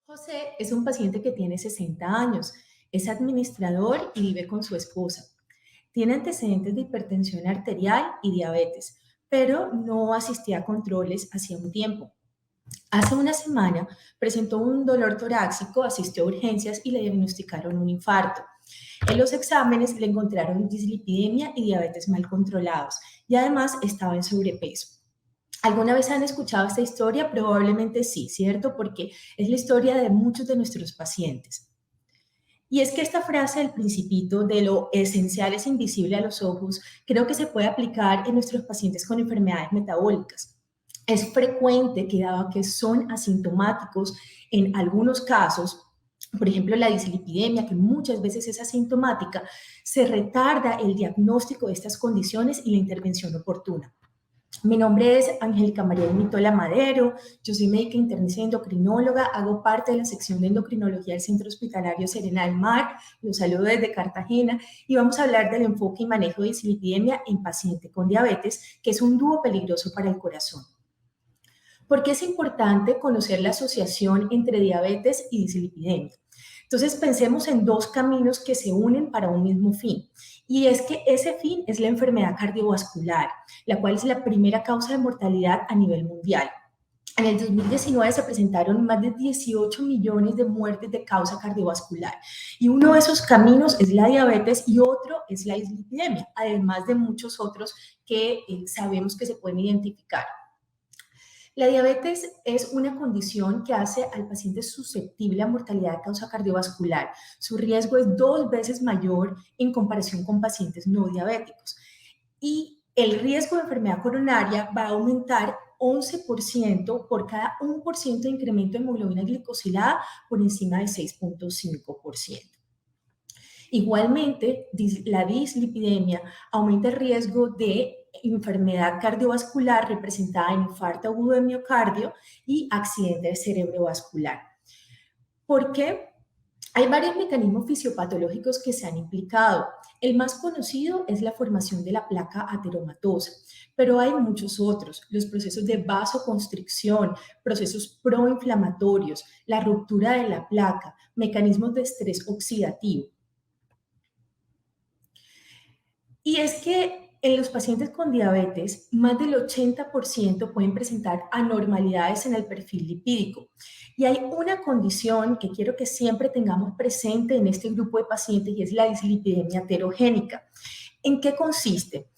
José es un paciente que tiene 60 años, es administrador y vive con su esposa. Tiene antecedentes de hipertensión arterial y diabetes, pero no asistía a controles hacía un tiempo. Hace una semana presentó un dolor torácico, asistió a urgencias y le diagnosticaron un infarto. En los exámenes le encontraron dislipidemia y diabetes mal controlados y además estaba en sobrepeso. ¿Alguna vez han escuchado esta historia? Probablemente sí, ¿cierto? Porque es la historia de muchos de nuestros pacientes. Y es que esta frase del principito de lo esencial es invisible a los ojos, creo que se puede aplicar en nuestros pacientes con enfermedades metabólicas. Es frecuente que dado que son asintomáticos en algunos casos, por ejemplo la dislipidemia, que muchas veces es asintomática, se retarda el diagnóstico de estas condiciones y la intervención oportuna. Mi nombre es Angélica María Mitola Madero, yo soy médica internista y endocrinóloga, hago parte de la sección de endocrinología del Centro Hospitalario Serena del Mar, los saludo desde Cartagena y vamos a hablar del enfoque y manejo de dislipidemia en paciente con diabetes, que es un dúo peligroso para el corazón. ¿Por qué es importante conocer la asociación entre diabetes y dislipidemia? Entonces pensemos en dos caminos que se unen para un mismo fin. Y es que ese fin es la enfermedad cardiovascular, la cual es la primera causa de mortalidad a nivel mundial. En el 2019 se presentaron más de 18 millones de muertes de causa cardiovascular y uno de esos caminos es la diabetes y otro es la dislipidemia, además de muchos otros que sabemos que se pueden identificar. La diabetes es una condición que hace al paciente susceptible a mortalidad de causa cardiovascular. Su riesgo es 2 veces mayor en comparación con pacientes no diabéticos. Y el riesgo de enfermedad coronaria va a aumentar 11% por cada 1% de incremento de hemoglobina glicosilada por encima del 6,5%. Igualmente, la dislipidemia aumenta el riesgo de enfermedad cardiovascular representada en infarto agudo de miocardio y accidente cerebrovascular. ¿Por qué? Hay varios mecanismos fisiopatológicos que se han implicado. El más conocido es la formación de la placa ateromatosa, pero hay muchos otros, los procesos de vasoconstricción, procesos proinflamatorios, la ruptura de la placa, mecanismos de estrés oxidativo. Y es que en los pacientes con diabetes, más del 80% pueden presentar anormalidades en el perfil lipídico. Y hay una condición que quiero que siempre tengamos presente en este grupo de pacientes y es la dislipidemia heterogénica. ¿En qué consiste?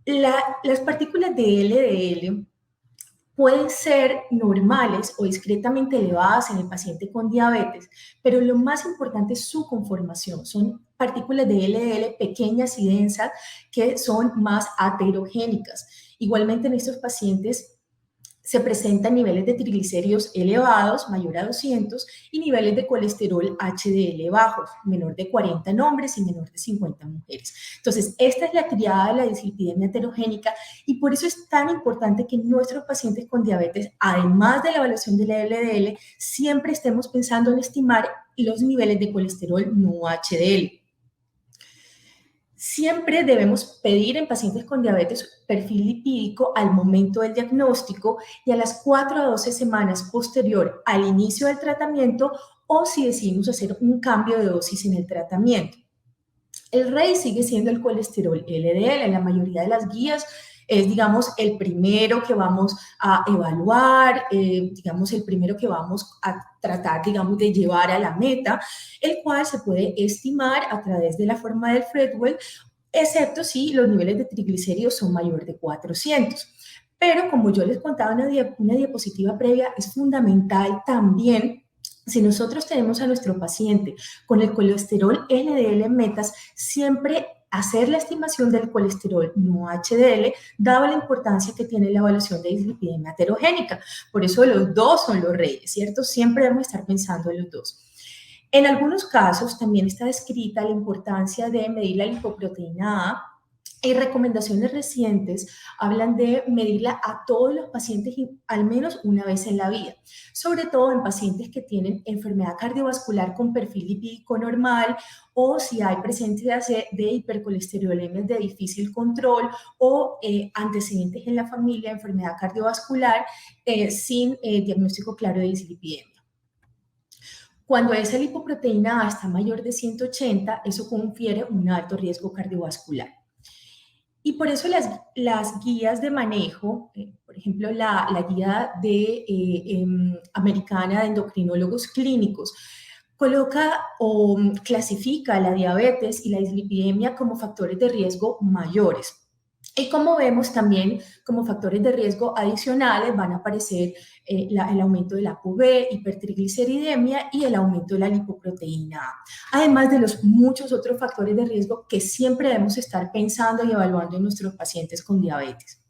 Las partículas de LDL pueden ser normales o discretamente elevadas en el paciente con diabetes, pero lo más importante es su conformación. Son partículas de LDL pequeñas y densas que son más aterogénicas. Igualmente en estos pacientes se presentan niveles de triglicéridos elevados, mayor a 200, y niveles de colesterol HDL bajos, menor de 40 en hombres y menor de 50 en mujeres. Entonces, esta es la triada de la dislipidemia heterogénica y por eso es tan importante que nuestros pacientes con diabetes, además de la evaluación de la LDL, siempre estemos pensando en estimar los niveles de colesterol no HDL. Siempre debemos pedir en pacientes con diabetes perfil lipídico al momento del diagnóstico y a las 4 a 12 semanas posterior al inicio del tratamiento o si decidimos hacer un cambio de dosis en el tratamiento. El rey sigue siendo el colesterol LDL. En la mayoría de las guías es, digamos, el primero que vamos a evaluar, digamos, el primero que vamos a tratar, digamos, de llevar a la meta, el cual se puede estimar a través de la forma del Fredwell, excepto si los niveles de triglicéridos son mayor de 400. Pero como yo les contaba en una diapositiva previa, es fundamental también si nosotros tenemos a nuestro paciente con el colesterol LDL en metas, siempre hacer la estimación del colesterol no HDL, dado la importancia que tiene la evaluación de dislipidemia heterogénica. Por eso los dos son los reyes, ¿cierto? Siempre debemos estar pensando en los dos. En algunos casos también está descrita la importancia de medir la lipoproteína A y recomendaciones recientes hablan de medirla a todos los pacientes al menos una vez en la vida, sobre todo en pacientes que tienen enfermedad cardiovascular con perfil lipídico normal o si hay presencia de hipercolesterolemias de difícil control o antecedentes en la familia de enfermedad cardiovascular sin diagnóstico claro de dislipidemia. Cuando esa lipoproteína A está mayor de 180, eso confiere un alto riesgo cardiovascular. Y por eso las guías de manejo, por ejemplo, la guía americana de endocrinólogos clínicos, coloca o clasifica la diabetes y la dislipidemia como factores de riesgo mayores. Y como vemos también como factores de riesgo adicionales van a aparecer el aumento del ApoB, hipertrigliceridemia y el aumento de la lipoproteína A, además de los muchos otros factores de riesgo que siempre debemos estar pensando y evaluando en nuestros pacientes con diabetes.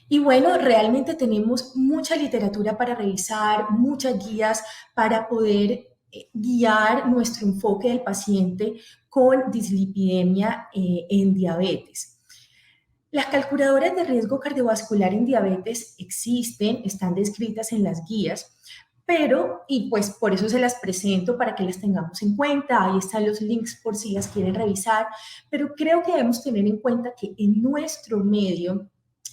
Y bueno, realmente tenemos mucha literatura para revisar, muchas guías para poder guiar nuestro enfoque del paciente con dislipidemia en diabetes. Las calculadoras de riesgo cardiovascular en diabetes existen, están descritas en las guías, pero, y pues por eso se las presento para que las tengamos en cuenta, ahí están los links por si las quieren revisar, pero creo que debemos tener en cuenta que en nuestro medio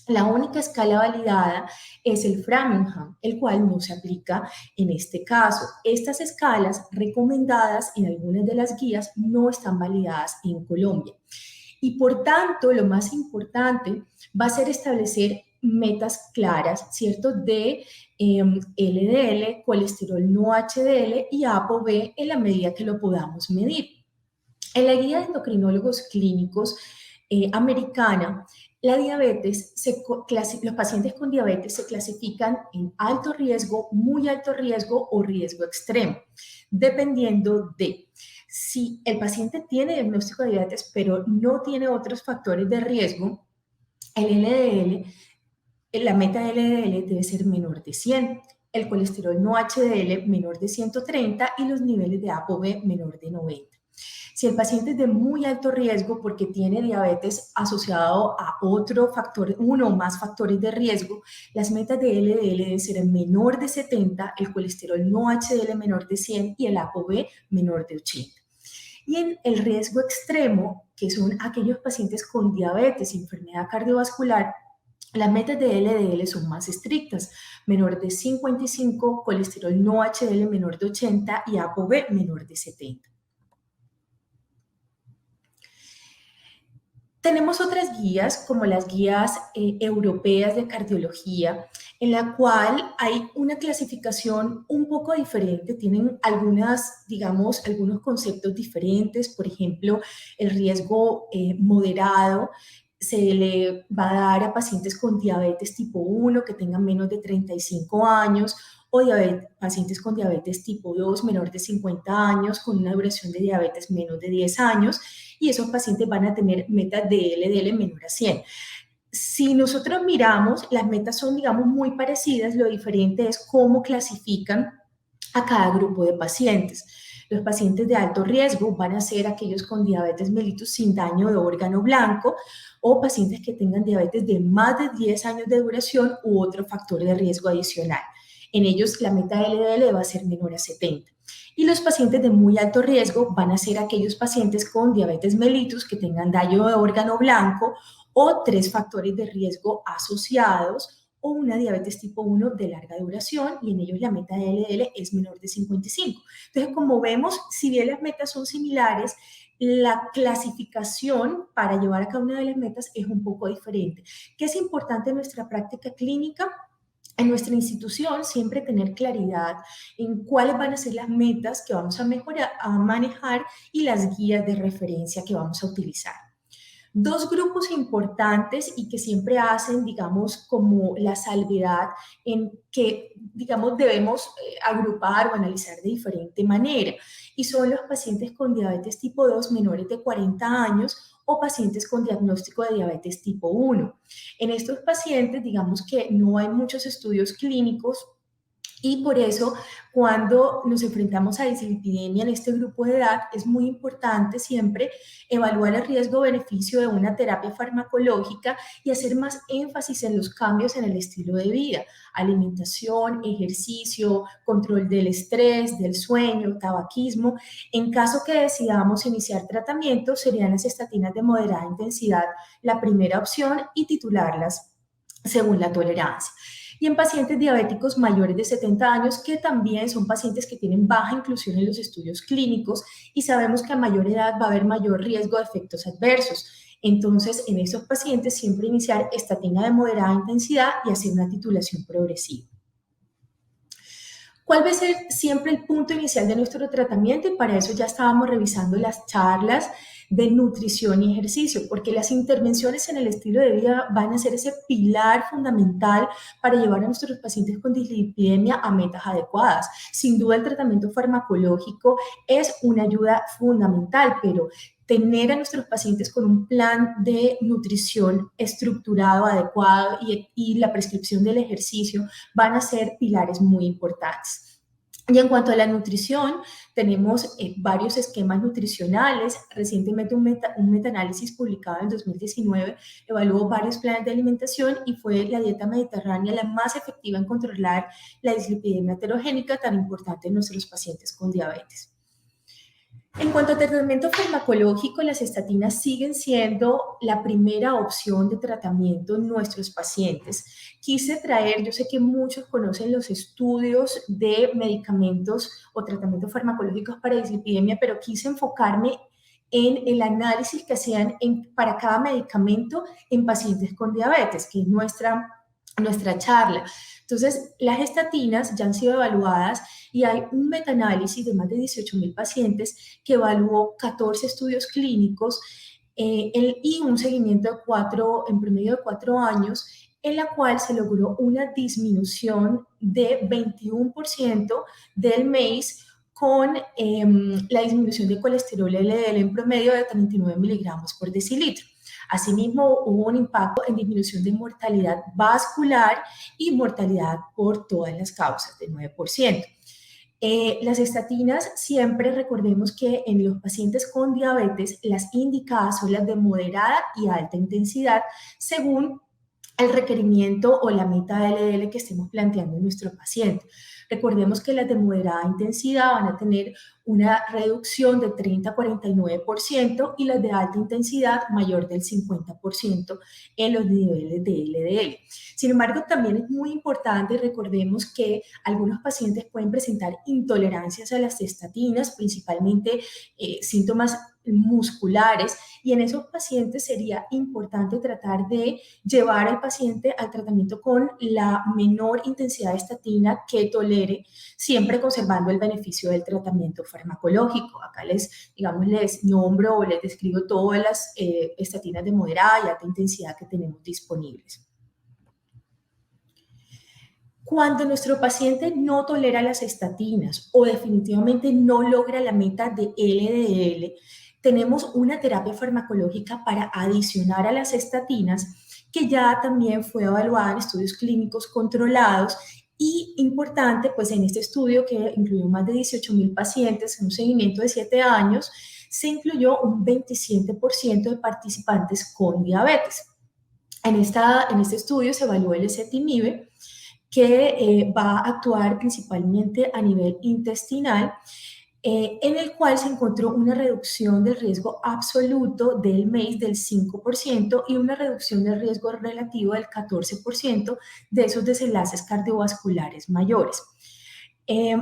la única escala validada es el Framingham, el cual no se aplica en este caso. Estas escalas recomendadas en algunas de las guías no están validadas en Colombia. Y por tanto, lo más importante va a ser establecer metas claras, ¿cierto? De LDL, colesterol no HDL y ApoB en la medida que lo podamos medir. En la guía de endocrinólogos clínicos americana, la diabetes, los pacientes con diabetes se clasifican en alto riesgo, muy alto riesgo o riesgo extremo, dependiendo de si el paciente tiene diagnóstico de diabetes, pero no tiene otros factores de riesgo, el LDL, la meta de LDL debe ser menor de 100, el colesterol no HDL menor de 130 y los niveles de ApoB menor de 90. Si el paciente es de muy alto riesgo porque tiene diabetes asociado a otro factor, uno o más factores de riesgo, las metas de LDL deben ser menor de 70, el colesterol no HDL menor de 100 y el ApoB menor de 80. Y en el riesgo extremo, que son aquellos pacientes con diabetes y enfermedad cardiovascular, las metas de LDL son más estrictas, menor de 55, colesterol no HDL menor de 80 y ApoB menor de 70. Tenemos otras guías, como las guías europeas de cardiología, en la cual hay una clasificación un poco diferente, tienen algunos conceptos diferentes, por ejemplo, el riesgo moderado se le va a dar a pacientes con diabetes tipo 1 que tengan menos de 35 años o pacientes con diabetes tipo 2 menor de 50 años con una duración de diabetes menos de 10 años y esos pacientes van a tener metas de LDL menor a 100. Si nosotros miramos, las metas son, digamos, muy parecidas, lo diferente es cómo clasifican a cada grupo de pacientes. Los pacientes de alto riesgo van a ser aquellos con diabetes mellitus sin daño de órgano blanco o pacientes que tengan diabetes de más de 10 años de duración u otro factor de riesgo adicional. En ellos la meta de LDL va a ser menor a 70. Y los pacientes de muy alto riesgo van a ser aquellos pacientes con diabetes mellitus que tengan daño de órgano blanco o 3 factores de riesgo asociados o una diabetes tipo 1 de larga duración y en ellos la meta de LDL es menor de 55. Entonces, como vemos, si bien las metas son similares, la clasificación para llevar a cada una de las metas es un poco diferente. ¿Qué es importante en nuestra práctica clínica? En nuestra institución siempre tener claridad en cuáles van a ser las metas que vamos a manejar y las guías de referencia que vamos a utilizar. Dos grupos importantes y que siempre hacen, digamos, como la salvedad en que, digamos, debemos agrupar o analizar de diferente manera. Y son los pacientes con diabetes tipo 2 menores de 40 años o pacientes con diagnóstico de diabetes tipo 1. En estos pacientes, digamos que no hay muchos estudios clínicos y por eso, cuando nos enfrentamos a dislipidemia en este grupo de edad, es muy importante siempre evaluar el riesgo-beneficio de una terapia farmacológica y hacer más énfasis en los cambios en el estilo de vida, alimentación, ejercicio, control del estrés, del sueño, tabaquismo. En caso que decidamos iniciar tratamiento, serían las estatinas de moderada intensidad la primera opción y titularlas según la tolerancia. y en pacientes diabéticos mayores de 70 años, que también son pacientes que tienen baja inclusión en los estudios clínicos y sabemos que a mayor edad va a haber mayor riesgo de efectos adversos. Entonces, en esos pacientes siempre iniciar estatina de moderada intensidad y hacer una titulación progresiva. ¿Cuál va a ser siempre el punto inicial de nuestro tratamiento? Y para eso ya estábamos revisando las charlas de nutrición y ejercicio, porque las intervenciones en el estilo de vida van a ser ese pilar fundamental para llevar a nuestros pacientes con dislipidemia a metas adecuadas. Sin duda el tratamiento farmacológico es una ayuda fundamental, pero tener a nuestros pacientes con un plan de nutrición estructurado, adecuado y la prescripción del ejercicio van a ser pilares muy importantes. Y en cuanto a la nutrición, tenemos varios esquemas nutricionales. Recientemente un metaanálisis publicado en 2019 evaluó varios planes de alimentación y fue la dieta mediterránea la más efectiva en controlar la dislipidemia heterogénica tan importante en nuestros pacientes con diabetes. En cuanto a tratamiento farmacológico, las estatinas siguen siendo la primera opción de tratamiento en nuestros pacientes. Quise traer, yo sé que muchos conocen los estudios de medicamentos o tratamientos farmacológicos para dislipidemia, pero quise enfocarme en el análisis que hacían para cada medicamento en pacientes con diabetes, que es nuestra charla. Entonces, las estatinas ya han sido evaluadas y hay un metaanálisis de más de 18.000 pacientes que evaluó 14 estudios clínicos y un seguimiento en promedio de 4 años, en la cual se logró una disminución de 21% del MACE con la disminución de colesterol LDL en promedio de 39 miligramos por decilitro. Asimismo, hubo un impacto en disminución de mortalidad vascular y mortalidad por todas las causas de 9%. Las estatinas, siempre recordemos que en los pacientes con diabetes, las indicadas son las de moderada y alta intensidad, según el requerimiento o la meta de LDL que estemos planteando en nuestro paciente. Recordemos que las de moderada intensidad van a tener una reducción de 30 a 49% y las de alta intensidad mayor del 50% en los niveles de LDL. Sin embargo, también es muy importante, recordemos que algunos pacientes pueden presentar intolerancias a las estatinas, principalmente síntomas musculares, y en esos pacientes sería importante tratar de llevar al paciente al tratamiento con la menor intensidad de estatina que tolere, siempre conservando el beneficio del tratamiento farmacológico. Acá les nombro o les describo todas las estatinas de moderada y alta intensidad que tenemos disponibles. Cuando nuestro paciente no tolera las estatinas o definitivamente no logra la meta de LDL, tenemos una terapia farmacológica para adicionar a las estatinas que ya también fue evaluada en estudios clínicos controlados y importante, pues en este estudio que incluyó más de 18.000 pacientes en un seguimiento de 7 años, se incluyó un 27% de participantes con diabetes. En este estudio se evaluó el ezetimibe, que va a actuar principalmente a nivel intestinal, en el cual se encontró una reducción del riesgo absoluto del MACE del 5% y una reducción del riesgo relativo del 14% de esos desenlaces cardiovasculares mayores.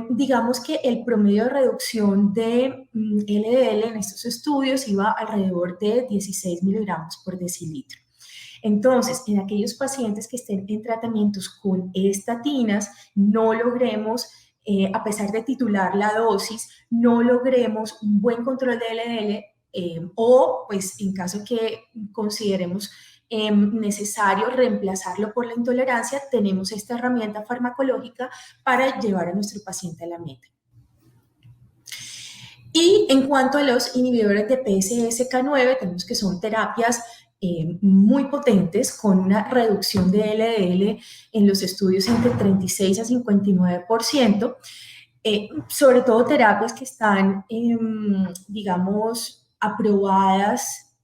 Digamos que el promedio de reducción de LDL en estos estudios iba alrededor de 16 miligramos por decilitro. Entonces, en aquellos pacientes que estén en tratamientos con estatinas, no logremos, a pesar de titular la dosis, no logremos un buen control de LDL o, pues, en caso que consideremos necesario reemplazarlo por la intolerancia, tenemos esta herramienta farmacológica para llevar a nuestro paciente a la meta. Y en cuanto a los inhibidores de PCSK9, tenemos que son terapias muy potentes con una reducción de LDL en los estudios entre 36 a 59%, sobre todo terapias que están, digamos, aprobadas,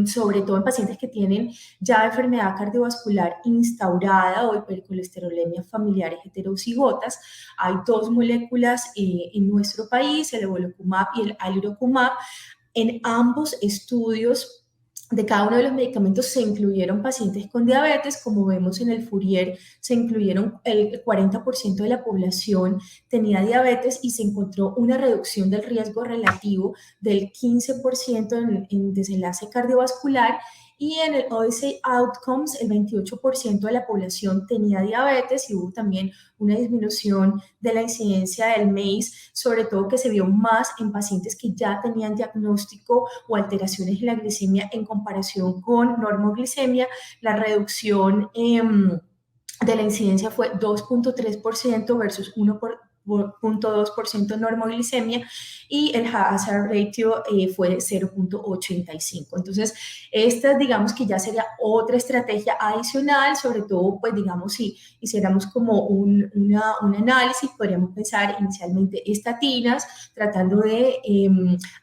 sobre todo en pacientes que tienen ya enfermedad cardiovascular instaurada o hipercolesterolemia familiares heterocigotas. Hay 2 moléculas en nuestro país, el evolocumab y el alirocumab. En ambos estudios de cada uno de los medicamentos se incluyeron pacientes con diabetes, como vemos en el Fourier, se incluyeron el 40% de la población tenía diabetes y se encontró una reducción del riesgo relativo del 15% en desenlace cardiovascular y en el Odyssey Outcomes el 28% de la población tenía diabetes y hubo también una disminución de la incidencia del MACE, sobre todo que se vio más en pacientes que ya tenían diagnóstico o alteraciones en la glicemia en comparación con normoglicemia. La reducción de la incidencia fue 2,3% versus 1,2% normoglicemia y el hazard ratio fue de 0,85. Entonces, esta digamos que ya sería otra estrategia adicional, sobre todo, pues digamos, si hiciéramos como un análisis, podríamos pensar inicialmente estatinas, tratando de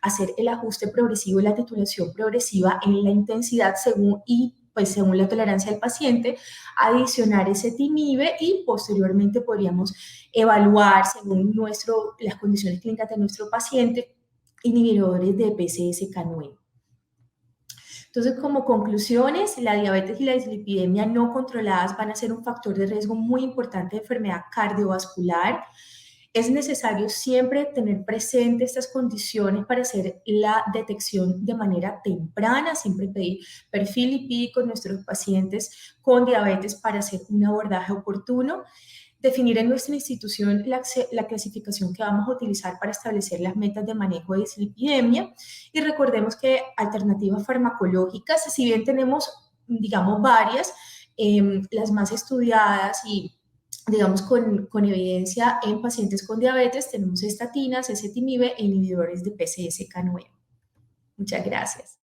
hacer el ajuste progresivo y la titulación progresiva en la intensidad según y pues según la tolerancia del paciente, adicionar ese TIMIBE y posteriormente podríamos evaluar según las condiciones clínicas de nuestro paciente inhibidores de PCSK9. Entonces, como conclusiones, la diabetes y la dislipidemia no controladas van a ser un factor de riesgo muy importante de enfermedad cardiovascular. Es necesario siempre tener presente estas condiciones para hacer la detección de manera temprana, siempre pedir perfil lipídico en nuestros pacientes con diabetes para hacer un abordaje oportuno. Definir en nuestra institución la clasificación que vamos a utilizar para establecer las metas de manejo de dislipidemia y recordemos que alternativas farmacológicas, si bien tenemos, digamos, varias, las más estudiadas y digamos, con evidencia en pacientes con diabetes, tenemos estatinas, ezetimibe e inhibidores de PCSK9. Muchas gracias.